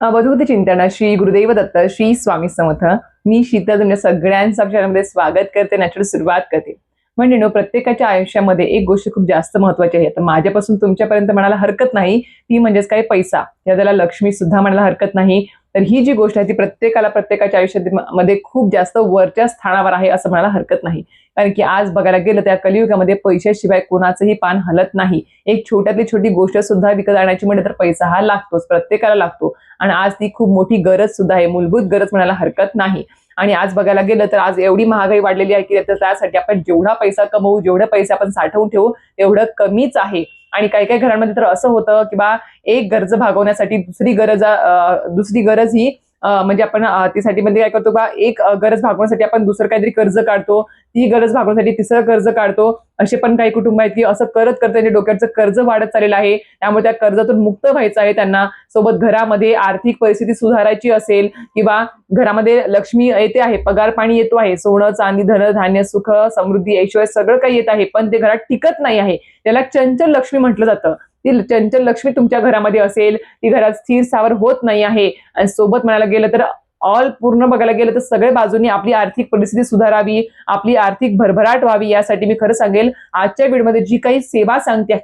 अवधूत चिंतन श्री गुरुदेव दत्त श्री स्वामी समर्थ. मी शीतल तुमच्या सगळ्यांचं चॅनलमध्ये स्वागत करते. नॅचरल सुरुवात करते. म्हणजे प्रत्येकाच्या आयुष्यामध्ये एक गोष्ट खूप जास्त महत्वाची आहे. तर माझ्यापासून तुमच्यापर्यंत म्हणायला हरकत नाही, ती म्हणजेच काय, पैसा. त्याला लक्ष्मी सुद्धा म्हणायला हरकत नाही. तर ही जी गोष्ट आहे ती प्रत्येकाच्या आयुष्यामध्ये खूप जास्त वरच्या स्थानावर आहे असं म्हणायला हरकत नाही. कारण की आज बघायला गेलं त्या कलियुगामध्ये पैशाशिवाय कोणाचंही पान हलत नाही. एक छोट्यातली छोटी गोष्ट सुद्धा विकत आणायची म्हणजे तर पैसा हा लागतोच, प्रत्येकाला लागतो. आणि आज ती खूप मोठी गरज सुद्धा आहे, मूलभूत गरज म्हणायला हरकत नाही. आणि आज बघायला गेलं तर आज एवढी महागाई वाढलेली आहे की त्यासाठी आपण जेवढा पैसा कमवू, जेवढे पैसे आपण साठवून ठेवू तेवढं कमीच आहे. आणि काही काही घरांमध्ये तर असं होतं की बा एक गरज भागवण्यासाठी दुसरी गरज ही म्हणजे आपण त्यासाठी म्हणजे काय करतो बा, एक गरज भागवण्यासाठी आपण दुसरं काहीतरी कर्ज काढतो, ती गरज भागवण्यासाठी तिसरं कर्ज काढतो. असे पण काही कुटुंब आहेत की असं करत करत त्यांच्या डोक्याचं कर्ज वाढत चाललेलं आहे. त्यामुळे त्या कर्जातून मुक्त व्हायचं आहे त्यांना. सोबत घरामध्ये आर्थिक परिस्थिती सुधारायची असेल किंवा घरामध्ये लक्ष्मी येते आहे, पगार पाणी येतो आहे, सोनं चांदी धन धान्य सुख समृद्धी ऐश्वर्य सगळं काही येत आहे, पण ते घरात टिकत नाही आहे. त्याला चंचल लक्ष्मी म्हटलं जातं. ती चंचल लक्ष्मी तुमच्या घरामध्ये असेल, ती घरात स्थिर स्थावर होत नाही आहे. आणि सोबत म्हणायला गेलं तर पूर्ण बघायला गेलं तर सगळ्या बाजूनी आपली आर्थिक परिस्थिती सुधारावी, आपली आर्थिक भरभराट व्हावी, यासाठी मी खरं सांगेल आजच्या व्हिडिओमध्ये जी काही सेवा सांगते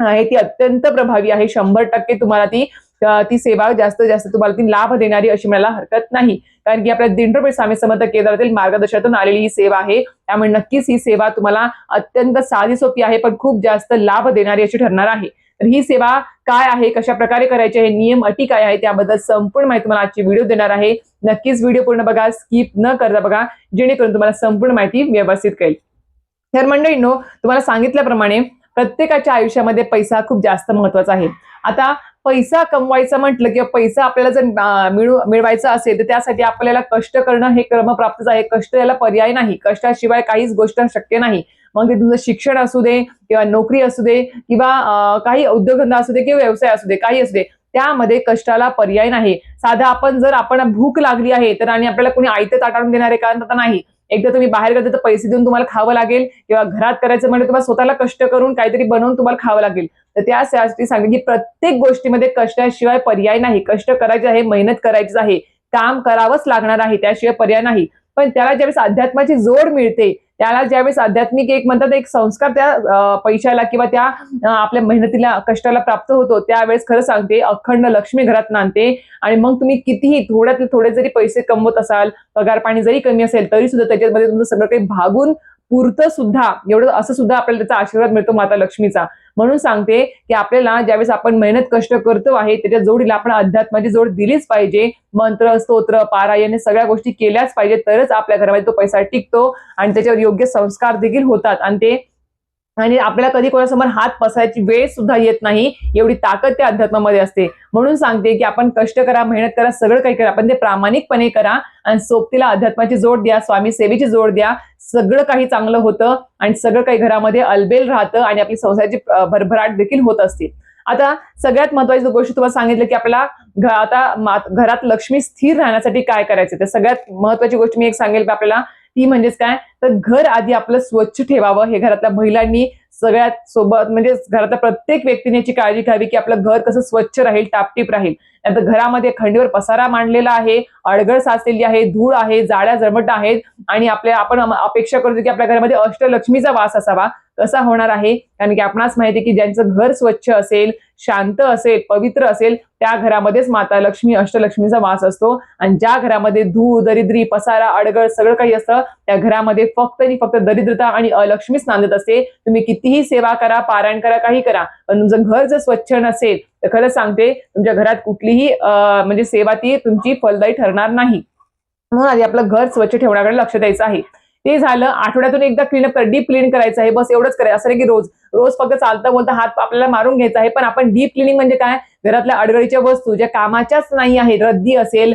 आहे ती अत्यंत प्रभावी आहे. 100% तुम्हाला ती सेवा जास्त जास्त तुम्हाला ती लाभ देणारी अशी मला हरकत नाही. कारण की आपल्या दिंडोरी स्वामी समर्थ केंद्रातील मार्गदर्शनातून आलेली ही सेवा आहे. त्यामुळे नक्कीच ही सेवा तुम्हाला अत्यंत साधी सोपी आहे, पण खूप जास्त लाभ देणारी अशी ठरणार आहे. तर ही सेवा काय आहे, कशा प्रकारे करायची आहे, नियम अटी काय आहे, त्याबद्दल संपूर्ण माहिती मला आजची व्हिडिओ देणार आहे. नक्कीच व्हिडिओ पूर्ण बघा, स्किप न करता बघा, जेणेकरून तुम्हाला संपूर्ण माहिती व्यवस्थित कळेल. तर मंडळींनो, तुम्हाला सांगितल्याप्रमाणे प्रत्येकाच्या आयुष्यामध्ये पैसा खूप जास्त महत्वाचा आहे. आता पैसा कमवायचा म्हटलं किंवा पैसा आपल्याला जर मिळवायचा असेल तर त्यासाठी आपल्याला कष्ट करणं हे क्रमप्राप्तच आहे. कष्ट याला पर्याय नाही. कष्टाशिवाय काहीच गोष्ट शक्य नाही. मग ते तुमचं शिक्षण असू दे किंवा नोकरी असू दे किंवा काही उद्योगधंदा असू दे किंवा व्यवसाय असू दे, काही असू दे, त्यामध्ये कष्टाला पर्याय नाही. साधा आपण भूक लागली आहे तर आणि आपल्याला कोणी आयतं ताट आणून देणार आहे का? तर नाही. एकदा तुम्ही बाहेर गेले तर पैसे देऊन तुम्हाला खावं लागेल किंवा घरात करायचं म्हणजे तुम्हाला स्वतःला कष्ट करून काहीतरी बनवून तुम्हाला खावं लागेल. तर त्यासाठी सांगते की प्रत्येक गोष्टीमध्ये कष्टाशिवाय पर्याय नाही. कष्ट करायचे आहे, मेहनत करायची आहे, काम करावंच लागणार आहे, त्याशिवाय पर्याय नाही. पण त्याला ज्यावेळेस अध्यात्माची जोड मिळते, त्याला ज्यावेळेस आध्यात्मिक एक म्हणतात एक संस्कार त्या पैशाला किंवा त्या आपल्या मेहनतीला कष्टाला प्राप्त होतो, त्यावेळेस खरं सांगते अखंड लक्ष्मी घरात नांदते. आणि मग तुम्ही कितीही थोड्यातले थोडे जरी पैसे कमवत असाल, पगार पाणी जरी कमी असेल, तरी सुद्धा त्याच्यामध्ये तुमचं सगळं काही भागून पुरतं सुद्धा, एवढं असं सुद्धा आपल्याला त्याचा आशीर्वाद मिळतो माता लक्ष्मीचा. म्हणून सांगते की आपल्याला ज्यावेळेस आपण मेहनत कष्ट करतो आहे त्याच्या जोडीला आपण अध्यात्माची जोड दिलीच पाहिजे. मंत्र स्तोत्र पारायण सगळ्या गोष्टी केल्याच पाहिजे, तरच आपल्या घरामध्ये तो पैसा टिकतो आणि त्याच्यावर योग्य संस्कार देखील होतात. आणि आपल्याला कधी कोणासमोर हात पसरायची वेळ सुद्धा येत नाही, एवढी ताकद त्या अध्यात्मामध्ये असते. म्हणून सांगते की आपण कष्ट करा, मेहनत करा, सगळं काही करा, पण ते प्रामाणिकपणे करा आणि सोबतीला अध्यात्माची जोड द्या, स्वामी सेवेची जोड द्या. सगळं काही चांगलं होतं आणि सगळं काही घरामध्ये अलबेल राहतं आणि आपली संसाराची भरभराट देखील होत असते. आता सगळ्यात महत्वाची गोष्ट तुम्हाला सांगितलं की आपल्याला आता घरात लक्ष्मी स्थिर राहण्यासाठी काय करायचं. तर सगळ्यात महत्वाची गोष्ट मी एक सांगेल आपल्याला, ती म्हणजेच काय, तर घर आधी आपलं स्वच्छ ठेवावं. हे घरातल्या महिलांनी सगळ्यात सोबत म्हणजे घरातल्या प्रत्येक व्यक्तीने याची काळजी घ्यावी की आपलं घर कसं स्वच्छ राहील, टापटीप राहील. नंतर घरामध्ये खंडीवर पसारा मांडलेला आहे, अडगळ साचलेली आहे, धूळ आहे, जाड्या जरमट आहेत आणि आपण अपेक्षा करतो की आपल्या घरामध्ये अष्टलक्ष्मीचा वास असावा. कसा होणार आहे? कारण की आपणास माहिती आहे की ज्यांचं घर स्वच्छ असेल, शांत असेल, पवित्र असेल, त्या घरामध्येच माता लक्ष्मी अष्टलक्ष्मीचा वास असतो. आणि ज्या घरामध्ये धूळ दरिद्री पसारा अडगळ सगळं काही असतं, त्या घरामध्ये फक्त आणि फक्त दरिद्रता आणि अलक्ष्मीच नांदत असते. तुम्ही कितीही सेवा करा, पारायण करा, काही करा, पण तुमचं घर जर स्वच्छ नसेल तर खरं सांगते तुमच्या घरात कुठलीही म्हणजे सेवा ती तुमची फलदायी ठरणार नाही. म्हणून आधी आपलं घर स्वच्छ ठेवण्याकडे लक्ष द्यायचं आहे. ते झालं, आठवड्यातून एकदा क्लीनअप डीप क्लीन करायचं आहे, बस एवढंच करायचं. असं नाही की रोज रोज फक्त चालता बोलता हात आपल्याला मारून घ्यायचा आहे. पण आपण डीप क्लिनिंग म्हणजे काय, घरातल्या अडगळीच्या वस्तू ज्या कामाच्याच नाही आहेत, रद्दी असेल,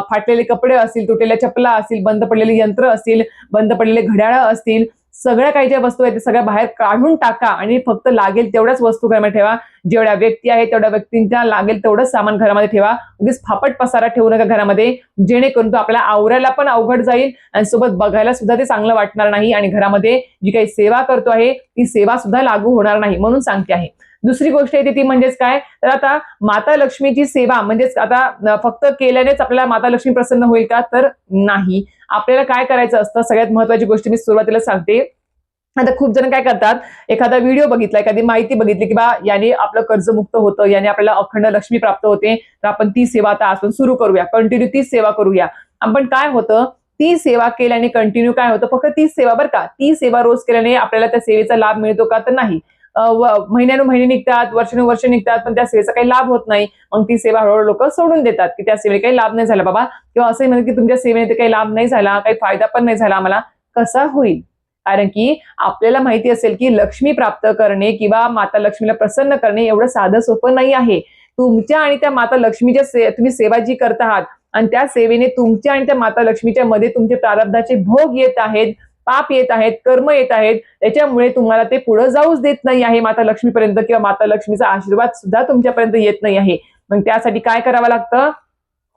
फाटलेले कपडे असतील, तुटलेल्या चपला असतील, बंद पडलेली यंत्र असतील, बंद पडलेले घड्याळ असतील, सगळ्या काही ज्या वस्तू आहेत त्या सगळ्या बाहेर काढून टाका आणि फक्त लागेल तेवढ्याच वस्तू घरामध्ये ठेवा. जेवढ्या व्यक्ती आहेत तेवढ्या व्यक्तींच्या लागेल तेवढंच सामान घरामध्ये ठेवा. उगीच फापट पसारा ठेवू नका घरामध्ये, जेणेकरून तो आपल्याला आवरायला पण अवघड जाईल आणि सोबत बघायला सुद्धा ते चांगलं वाटणार नाही आणि घरामध्ये जी काही सेवा करतो आहे ती सेवा सुद्धा लागू होणार नाही. म्हणून सांगते आहे. दुसरी गोष्ट येते ती म्हणजेच काय, तर आता माता लक्ष्मीची सेवा म्हणजेच आता फक्त केल्यानेच आपल्याला माता लक्ष्मी प्रसन्न होईल का, तर नाही. आपल्याला काय करायचं असतं, सगळ्यात महत्वाची गोष्ट मी सुरुवातीला सांगते. आता खूप जण काय करतात, एखादा व्हिडिओ बघितला, एखादी माहिती बघितली की बा याने आपलं कर्जमुक्त होतं, याने आपल्याला अखंड लक्ष्मी प्राप्त होते, तर आपण ती सेवा आता आजपासून सुरू करूया, कंटिन्यू तीच सेवा करूया. आपण काय होतं, ती सेवा केल्याने कंटिन्यू काय होतं, फक्त तीच सेवा बरं का, ती सेवा रोज केल्याने आपल्याला त्या सेवेचा लाभ मिळतो का, तर नाही. महिन्यानुमहिने निघतात, वर्षानुवर्ष निघतात, पण त्या सेवेचा काही लाभ होत नाही. मग ती सेवा हळूहळू लोक सोडून देतात की त्या सेवेला काही लाभ नाही झाला बाबा, किंवा असंही म्हणतात की तुमच्या सेवेने काही लाभ नाही झाला, काही फायदा पण नाही झाला आम्हाला. कसा होईल? कारण की आपल्याला माहिती असेल की लक्ष्मी प्राप्त करणे किंवा माता लक्ष्मीला प्रसन्न करणे एवढं साधं सोपं नाही आहे. तुमच्या आणि त्या माता लक्ष्मीच्या तुम्ही सेवा जी करत आहात आणि त्या सेवेने तुमच्या आणि त्या माता लक्ष्मीच्या मध्ये तुमचे प्रारब्धाचे भोग येत आहेत, पाप येत आहेत, कर्म येत आहेत, त्याच्यामुळे तुम्हाला ते पुढे जाऊच देत नाही आहे माता लक्ष्मीपर्यंत, किंवा माता लक्ष्मीचा आशीर्वाद सुद्धा तुमच्यापर्यंत येत नाही आहे. मग त्यासाठी काय करावं लागतं,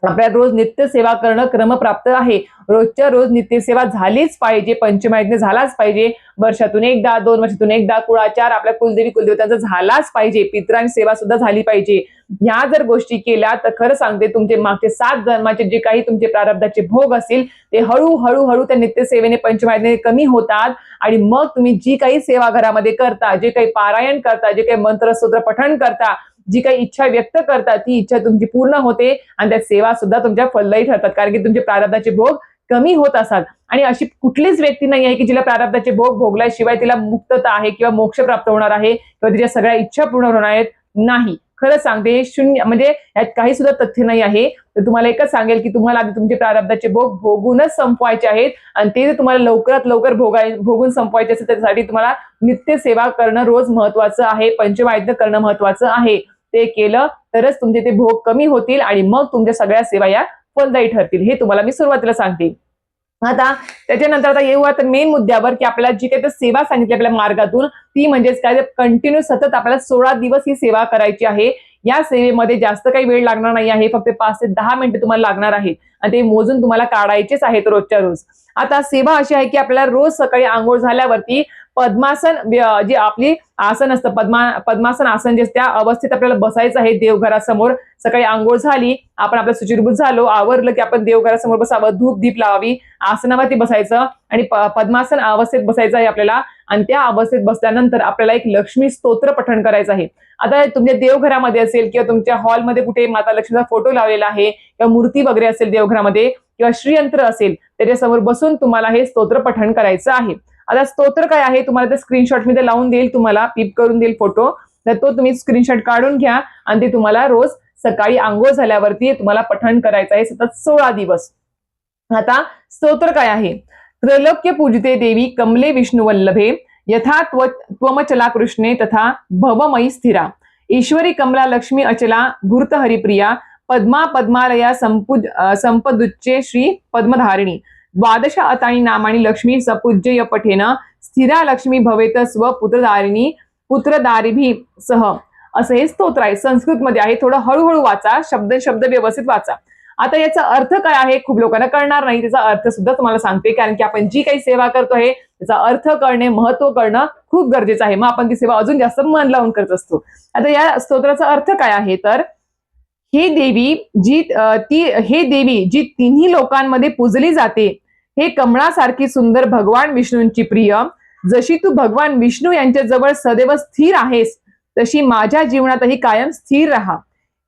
आपल्याला रोज नित्य सेवा करणं क्रमप्राप्त आहे. रोजच्या रोज नित्यसेवा झालीच पाहिजे, पंचमायज्ञ झालाच पाहिजे. वर्षातून एकदा, 2 वर्षातून एकदा कुळाचार आपल्या कुलदेवी कुलदेवतांचा झालाच पाहिजे. पितरांची सेवा सुद्धा झाली पाहिजे. ह्या जर गोष्टी केल्या तर खरं सांगते, तुमचे मागचे 7 जन्माचे जे काही तुमचे प्रारब्धाचे भोग असतील ते हळूहळू त्या नित्यसेवेने पंचमायज्ञाने कमी होतात. आणि मग तुम्ही जी काही सेवा घरामध्ये करता, जे काही पारायण करता, जे काही मंत्र स्तोत्र पठण करता, जी काही इच्छा व्यक्त करता, ती इच्छा तुमची पूर्ण होते आणि त्या सेवा सुद्धा तुमच्या फलदायी ठरतात, कारण की तुमचे प्रारब्धाचे भोग कमी होत असतात. आणि अशी कुठलीच व्यक्ती नाही आहे की जिला प्रारब्धाचे भोग भोगल्याशिवाय तिला मुक्तता आहे किंवा मोक्ष प्राप्त होणार आहे किंवा तिच्या सगळ्या इच्छा पूर्ण होणार आहेत. नाही, खरं सांगते, हे शून्य, म्हणजे यात काही सुद्धा तथ्य नाही आहे. तर तुम्हाला एकच सांगेल की तुम्हाला आधी तुमचे प्रारब्धाचे भोग भोगूनच संपवायचे आहेत, आणि ते तुम्हाला लवकरात लवकर भोगून संपवायचे असेल त्यासाठी तुम्हाला नित्य सेवा करणं रोज महत्वाचं आहे, पंचमायज्ञ करणं महत्वाचं आहे. ते केलं तरच तुमचे ते भोग कमी होतील आणि मग तुमच्या सगळ्या सेवा या फलदायी ठरतील. हे तुम्हाला मी सुरुवातीला सांगते. आता त्याच्यानंतर आता येऊ आता मेन मुद्द्यावर, की आपल्याला जी काही सेवा सांगितली आपल्या मार्गातून, ती म्हणजेच काय, कंटिन्यू सतत आपल्याला 16 दिवस ही सेवा करायची आहे. या सेवेमध्ये जास्त काही वेळ लागणार नाही आहे, फक्त 5 ते 10 मिनिटं तुम्हाला लागणार आहेत आणि ते मोजून तुम्हाला काढायचेच आहेत रोजच्या रोज. आता सेवा अशी आहे की आपल्याला रोज सकाळी आंघोळ झाल्यावरती पद्मासन, जे आपली आसन असतं, पद्मासन आसन, जे त्या अवस्थेत आपल्याला बसायचं आहे देवघरासमोर. सकाळी आंघोळ झाली, आपण आपलं शुचिर्भूत झालो, आवरलं की आपण देवघरासमोर बसावं, धूप दीप लावावी, आसनावरती बसायचं आणि पद्मासन अवस्थेत बसायचं आहे आपल्याला. आणि त्या अवस्थेत बसल्यानंतर आपल्याला एक लक्ष्मी स्तोत्र पठण करायचं आहे. आता तुमच्या देवघरामध्ये असेल किंवा तुमच्या हॉलमध्ये कुठे माता लक्ष्मीचा फोटो लावलेला आहे किंवा मूर्ती वगैरे असेल देवघरामध्ये किंवा श्रीयंत्र असेल, त्याच्यासमोर बसून तुम्हाला हे स्तोत्र पठण करायचं आहे. आता स्तोत्र काय आहे, तुम्हाला ते स्क्रीनशॉट मध्ये लावून देईल, तुम्हाला पिप करून देईल फोटो, तर तो तुम्ही स्क्रीनशॉट काढून घ्या आणि ते तुम्हाला रोज सकाळी आंघोळ झाल्यावरती तुम्हाला पठण करायचं आहे सतत 16 दिवस. आता स्तोत्र काय आहे, त्रैलोक्य पूजिते देवी कमले विष्णु वल्लभे यथा त्वमचला कृष्णे तथा भवमयी स्थिरा ईश्वरी कमला लक्ष्मी अचला भूर्त हरिप्रिया पद्मा पद्मालया संपदुच्चे श्री पद्मधारिणी द्वादश अतानी नामानी लक्ष्मी सपूज्य पठेन स्थिरा लक्ष्मी भवेत स्व पुत्रदारिभी सह. असं हे स्तोत्र आहे, संस्कृत मध्ये आहे. थोडं हळूहळू वाचा, शब्द व्यवस्थित वाचा. आता याचा अर्थ काय आहे खूप लोकांना कळणार नाही, त्याचा अर्थ सुद्धा तुम्हाला सांगते, कारण की आपण जी काही सेवा करतो आहे त्याचा अर्थ कळणे, महत्व कळणं खूप गरजेचं आहे. मग आपण ती सेवा अजून जास्त मन लावून करत असतो. आता या स्तोत्राचा अर्थ काय आहे, तर हे देवी जी तिन्ही लोकांमध्ये पूजली जाते, हे कमळासारखी सुंदर भगवान विष्णूंची प्रिय, जशी तू भगवान विष्णू यांच्या जवळ सदैव स्थिर आहेस, तशी माझ्या जीवनातही कायम स्थिर राहा.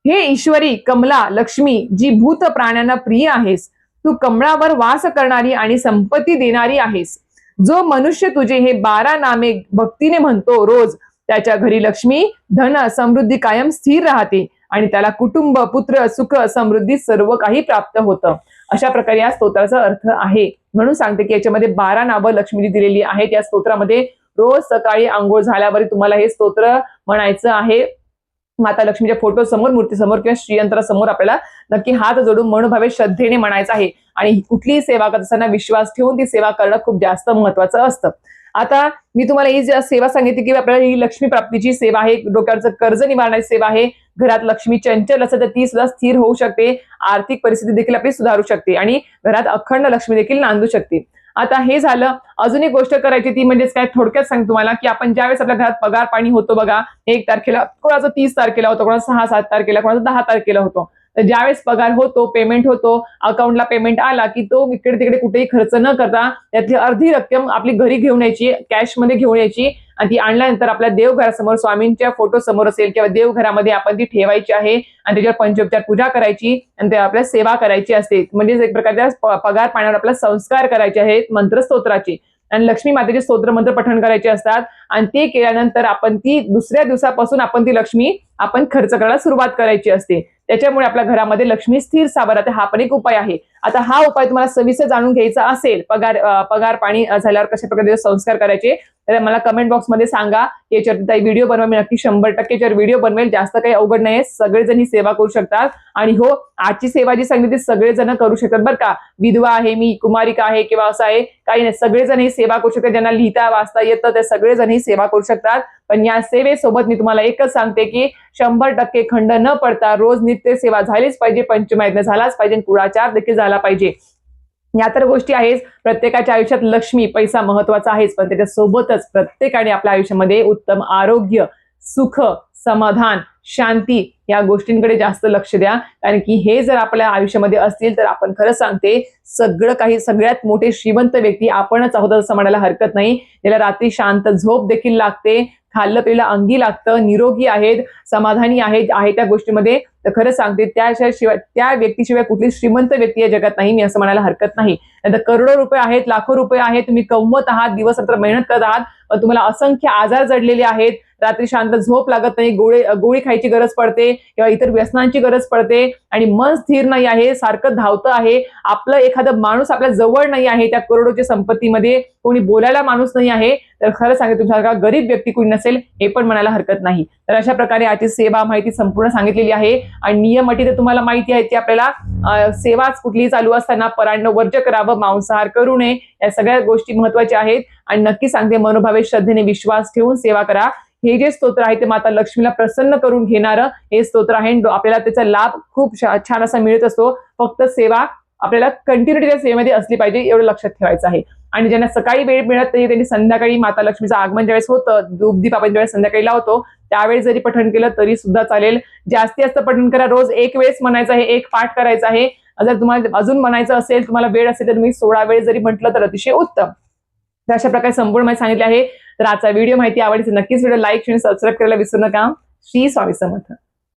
हे ईश्वरी कमला लक्ष्मी, जी भूत प्राण्यांना प्रिय आहेस, तू कमळावर वास करणारी आणि संपत्ती देणारी आहेस. जो मनुष्य तुझे हे 12 नामे भक्तीने म्हणतो रोज, त्याच्या घरी लक्ष्मी, धन, समृद्धी कायम स्थिर राहते आणि त्याला कुटुंब, पुत्र, सुख, समृद्धी सर्व काही प्राप्त होतं. अशा प्रकारे या स्तोत्राचा अर्थ आहे. म्हणून सांगते की याच्यामध्ये 12 नावं लक्ष्मीने दिलेली आहेत. या स्तोत्रामध्ये रोज सकाळी आंघोळ झाल्यावर तुम्हाला हे स्तोत्र म्हणायचं आहे. माता लक्ष्मीच्या फोटो समोर, मूर्तीसमोर किंवा श्रीयंत्रासमोर आपल्याला नक्की हात जोडून मनोभावे श्रद्धेने म्हणायचं आहे. आणि कुठलीही सेवा करत असताना विश्वास ठेवून ती सेवा करणं खूप जास्त महत्वाचं असतं. आता मी तुम्हाला ही सेवा सांगितली की आपल्याला ही लक्ष्मी प्राप्तीची सेवा आहे, डोक्यावरचं कर्ज निवारण्याची सेवा आहे. घरात लक्ष्मी चंचल असेल तर ती सुद्धा स्थिर होऊ शकते, आर्थिक परिस्थिती देखील आपली सुधारू शकते आणि घरात अखंड लक्ष्मी देखील नांदू शकते. आता हे झालं. अजून एक गोष्ट करायची ती म्हणजेच काय, थोडक्यात सांगते तुम्हाला, की आपण ज्यावेळेस आपल्या घरात पगार पाणी होतो बघा, 1 तारखेला, कोणाचा 30 तारखेला होतो, कोणाचा 6-7 तारखेला, कोणाचा 10 तारखेला होतो. तर ज्यावेळेस पगार होतो, पेमेंट होतो, अकाउंटला पेमेंट आला, की तो इकडे तिकडे कुठेही खर्च न करता त्यातली अर्धी रक्कम आपली घरी घेऊन यायची, कॅशमध्ये घेऊन यायची, आणि ती आणल्यानंतर आपल्या देवघरासमोर स्वामींच्या फोटो समोर असेल किंवा देवघरामध्ये आपण ती ठेवायची आहे, आणि त्याच्यावर पंचोपचार पूजा करायची आणि ते आपल्या सेवा करायची असते. म्हणजेच एक प्रकारच्या पगार पाण्यावर आपला संस्कार करायचे आहेत मंत्रस्तोत्राचे, आणि लक्ष्मी मातेचे स्तोत्र मंत्र पठण करायचे असतात. आणि ते केल्यानंतर आपण ती दुसऱ्या दिवसापासून आपण ती लक्ष्मी आपण खर्च करायला सुरुवात करायची असते. त्याच्यामुळे आपल्या घरामध्ये लक्ष्मी स्थिर स्थावर राहते. हा पण एक उपाय आहे. आता हा उपाय तुम्हाला सविस्तर जाणून घ्यायचा असेल, पगार पाणी झाल्यावर कशा प्रकारे संस्कार करायचे, तर मला कमेंट बॉक्समध्ये सांगा. याच्यावर व्हिडिओ बनवा, मी नक्की 100% याच्यावर व्हिडिओ बनवेल. जास्त काही अवघड नाही, सगळेजण ही सेवा करू शकतात. आणि हो, आजची सेवा जी सांगितली ती सगळेजण करू शकतात बरं का. विधवा आहे, मी कुमारिका आहे किंवा असं आहे काही नाही, सगळेजण ही सेवा करू शकतात. ज्यांना लिहिता वाचता येतं ते सगळेजण ही सेवा करू शकतात. पण या सेवेसोबत मी तुम्हाला एकच सांगते की 100% खंड न पडता रोज नित्य सेवा झालीच पाहिजे, पंचमायज्ञ झालाच पाहिजे, कुळाचार देखील झाला पाहिजे. या तर गोष्टी आहेच. प्रत्येकाच्या आयुष्यात लक्ष्मी, पैसा महत्वाचा आहेच, पण त्याच्यासोबतच प्रत्येकाने आपल्या आयुष्यामध्ये उत्तम आरोग्य, सुख, समाधान, शांती या गोष्टींकडे जास्त लक्ष द्या. कारण की हे जर आपल्या आयुष्यामध्ये असतील तर आपण खरं सांगते सगळं काही, सगळ्यात मोठे श्रीमंत व्यक्ती आपणच आहोत असं म्हणायला हरकत नाही. ज्याला रात्री शांत झोप देखील लागते, खाल्लं पिलं अंगी लागतं, निरोगी आहेत, समाधानी आहे त्या गोष्टीमध्ये, तर खरं सांगते त्याशिवाय, त्या व्यक्तीशिवाय कुठली श्रीमंत व्यक्ती या जगात नाही, मी असं म्हणायला हरकत नाही. आता करोडो रुपये आहेत, लाखो रुपये आहेत, तुम्ही कमवत आहात, दिवस रात्र मेहनत करत आहात, पण तुम्हाला असंख्य आजार जडलेले आहेत, रात्री शांत झोप लागत नाही, गोळी खायची गरज पडते किंवा इतर व्यसनांची गरज पडते, आणि मन स्थिर नाही आहे, सारखं धावतं आहे, आपलं एखादा माणूस आपल्या जवळ नाही आहे, त्या करोडोच्या संपत्तीमध्ये कोणी बोलायला माणूस नाही आहे, तर खरं सांगते तुमच्यासारखा गरीब व्यक्ती कोणी नसेल हे पण म्हणायला हरकत नाही. तर अशा प्रकारे आजची सेवा माहिती संपूर्ण सांगितलेली आहे. आणि नियम अटी तर तुम्हाला माहिती आहे की आपल्याला सेवाच कुठलीही चालू असताना परान्न वर्ज्य करावं, मांसाहार करू नये, या सगळ्या गोष्टी महत्वाच्या आहेत. आणि नक्की सांगते मनोभावे श्रद्धेने विश्वास ठेवून सेवा करा. हे जे स्तोत्र आहे ते माता लक्ष्मीला प्रसन्न करून घेणारं हे स्तोत्र आहे. आपल्याला त्याचा लाभ खूप छान असा मिळत असतो. फक्त सेवा आपल्याला कंटिन्युटी त्या सेवेमध्ये असली पाहिजे, एवढं लक्षात ठेवायचं आहे. आणि ज्यांना सकाळी वेळ मिळत नाही त्यांनी संध्याकाळी माता लक्ष्मीचं आगमन ज्यावेळेस होतं, धूपदीप आपण ज्यावेळेस संध्याकाळी लावतो त्यावेळेस जरी पठण केलं तरी सुद्धा चालेल. जास्तीत जास्त पठण करा. रोज एक वेळेस म्हणायचं आहे, एक पाठ करायचा आहे. जर तुम्हाला अजून म्हणायचं असेल, तुम्हाला वेळ असेल तर तुम्ही 16 वेळेस जरी म्हटलं तर अतिशय उत्तम. तर अशा प्रकारे संपूर्ण माहिती सांगितली आहे. तर आजचा व्हिडिओ माहिती आवडली तर नक्कीच व्हिडिओ लाईक, शेअर, सबस्क्राईब करायला विसरू नका. श्री स्वामी समर्थ.